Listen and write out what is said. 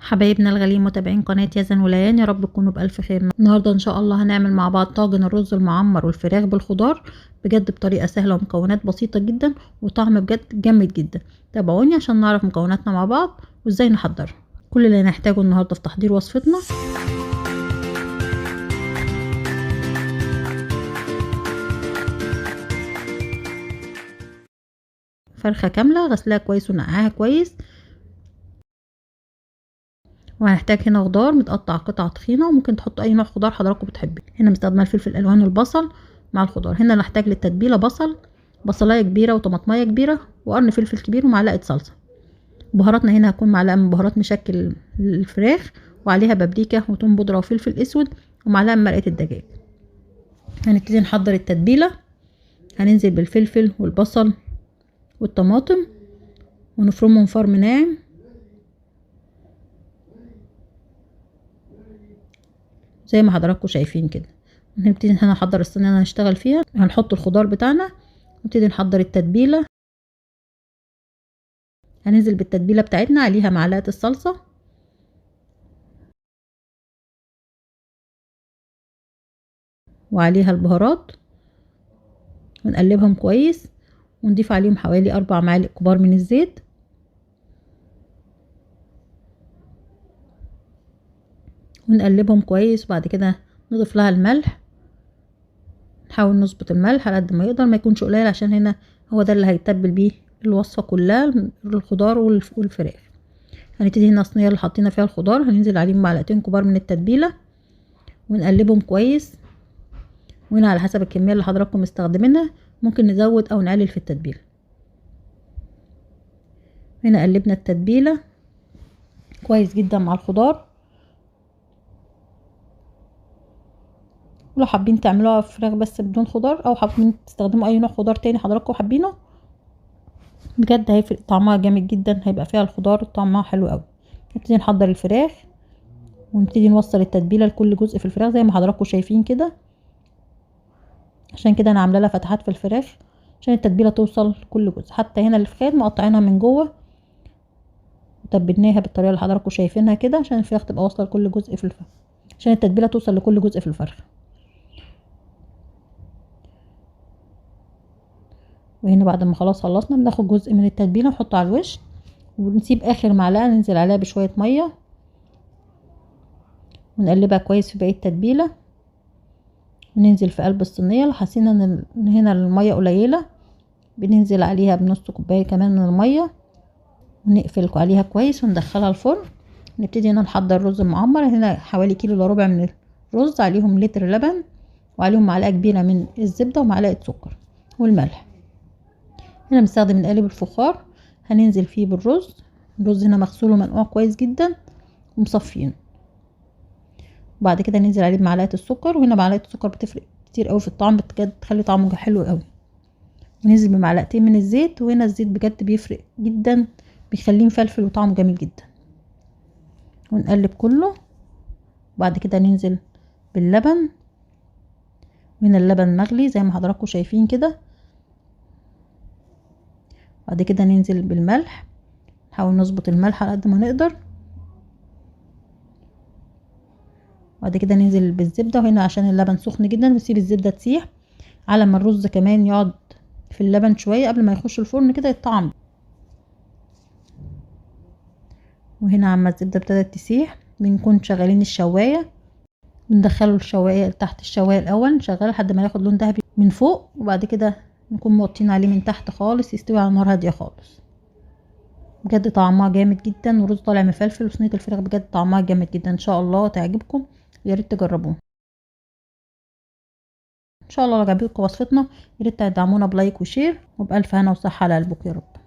حبايبنا الغاليين متابعين قناة يزن وليان، يا رب تكونوا بألف خير. النهارده ان شاء الله هنعمل مع بعض طاجن الرز المعمر والفراخ بالخضار، بجد بطريقة سهلة ومكونات بسيطة جدا وطعم بجد جامد جدا. تابعوني عشان نعرف مكوناتنا مع بعض وازاي نحضرها. كل اللي هنحتاجه النهارده في تحضير وصفتنا: فرخة كاملة غسلها كويس ونقعها كويس، وهنحتاج هنا خضار متقطع قطع تخينه، وممكن تحطوا اي نوع خضار حضراتكم بتحبوه. هنا مستخدمه الفلفل الالوان والبصل مع الخضار. هنا نحتاج للتتبيله بصلايه كبيره وطماطمايه كبيره وقرن فلفل كبير ومعلقه صلصه. بهاراتنا هنا هتكون معلقه من بهارات مشكل الفراخ، وعليها بابريكا وتوم بودره وفلفل اسود ومعلقه من مرقه الدجاج. هنبتدي نحضر التتبيله. هننزل بالفلفل والبصل والطماطم ونفرمهم فرم ناعم زي ما حضراتكم شايفين كده. هنبتدي هنا نحضر الصينيه اللي هنشتغل فيها. هنحط الخضار بتاعنا ونبتدي نحضر التتبيله. هننزل بالتتبيله بتاعتنا، عليها معلقه الصلصه وعليها البهارات، ونقلبهم كويس ونضيف عليهم حوالي 4 معالق كبار من الزيت، ونقلبهم كويس. وبعد كده نضيف لها الملح. نحاول نظبط الملح على قد ما يقدر، ما يكونش قليل، عشان هنا هو ده اللي هيتبل بيه الوصفه كلها، الخضار والفراخ. هنبتدي هنا الصينيه اللي حطينا فيها الخضار هننزل عليهم معلقتين كبار من التتبيله ونقلبهم كويس. وهنا على حسب الكميه اللي حضراتكم مستخدمينها ممكن نزود او نقلل في التتبيله. هنا قلبنا التتبيله كويس جدا مع الخضار. ولو حابين تعملوها فراخ بس بدون خضار، او حابين تستخدموا اي نوع خضار تاني حضراتكم حابينه، بجد هيفرق طعمها جامد جدا، هيبقى فيها الخضار طعمها حلو قوي. نبتدي نحضر الفراخ ونبتدي نوصل التتبيله لكل جزء في الفراخ زي ما حضراتكم شايفين كده. عشان كده انا عامله لها فتحات في الفراخ عشان التتبيله توصل لكل جزء. حتى هنا الفخاد مقطعينها من جوه وتبلناها بالطريقه اللي حضراتكم شايفينها كده، عشان الفراخ تبقى واصله لكل جزء في الفرخه، عشان التتبيله توصل لكل جزء في الفرخه. وهنا بعد ما خلاص خلصنا بناخد جزء من التتبيله نحطه على الوش، ونسيب اخر معلقه ننزل عليها بشويه ميه ونقلبها كويس في باقي التتبيله. وننزل في قلب الصينيه. لو حسينا ان هنا الميه قليله بننزل عليها بنص كوبايه كمان من الميه، ونقفل عليها كويس وندخلها الفرن. نبتدي هنا نحضر رز معمر. هنا حوالي كيلو الا ربع من الرز، عليهم لتر لبن وعليهم معلقه كبيره من الزبده ومعلقه سكر والملح. هنا بنستخدم القالب الفخار، هننزل فيه بالرز. الرز هنا مغسول ومنقوع كويس جدا ومصفين. وبعد كده ننزل عليه بمعلقه السكر، وهنا معلقه السكر بتفرق كتير قوي في الطعم، بجد تخلي طعمه حلو قوي. وننزل بمعلقتين من الزيت، وهنا الزيت بجد بيفرق جدا، بيخليه مفلفل وطعمه جميل جدا. ونقلب كله. وبعد كده ننزل باللبن، وهنا اللبن مغلي زي ما حضراتكم شايفين كده. بعد كده ننزل بالملح، نحاول نظبط الملح على قد ما نقدر. بعد كده ننزل بالزبده، وهنا عشان اللبن سخن جدا نسيب الزبده تسيح على ما الرز كمان يقعد في اللبن شويه قبل ما يخش الفرن كده يتطعم. وهنا عما الزبده ابتدت تسيح بنكون شغالين الشوايه، بندخله الشوايه تحت الشوايه الاول نشغله لحد ما ياخد لون ذهبي من فوق، وبعد كده نكون موطين عليه من تحت خالص يستوي على نار هاديه خالص. بجد طعمها جامد جدا ورز طالع مفلفل، وصينيه الفراخ بجد طعمها جامد جدا. ان شاء الله تعجبكم، يا ريت تجربوه. ان شاء الله لو عجبتكم وصفتنا يا ريت تدعمونا بلايك وشير، وبألف هنا وصحه على قلبكم يا رب.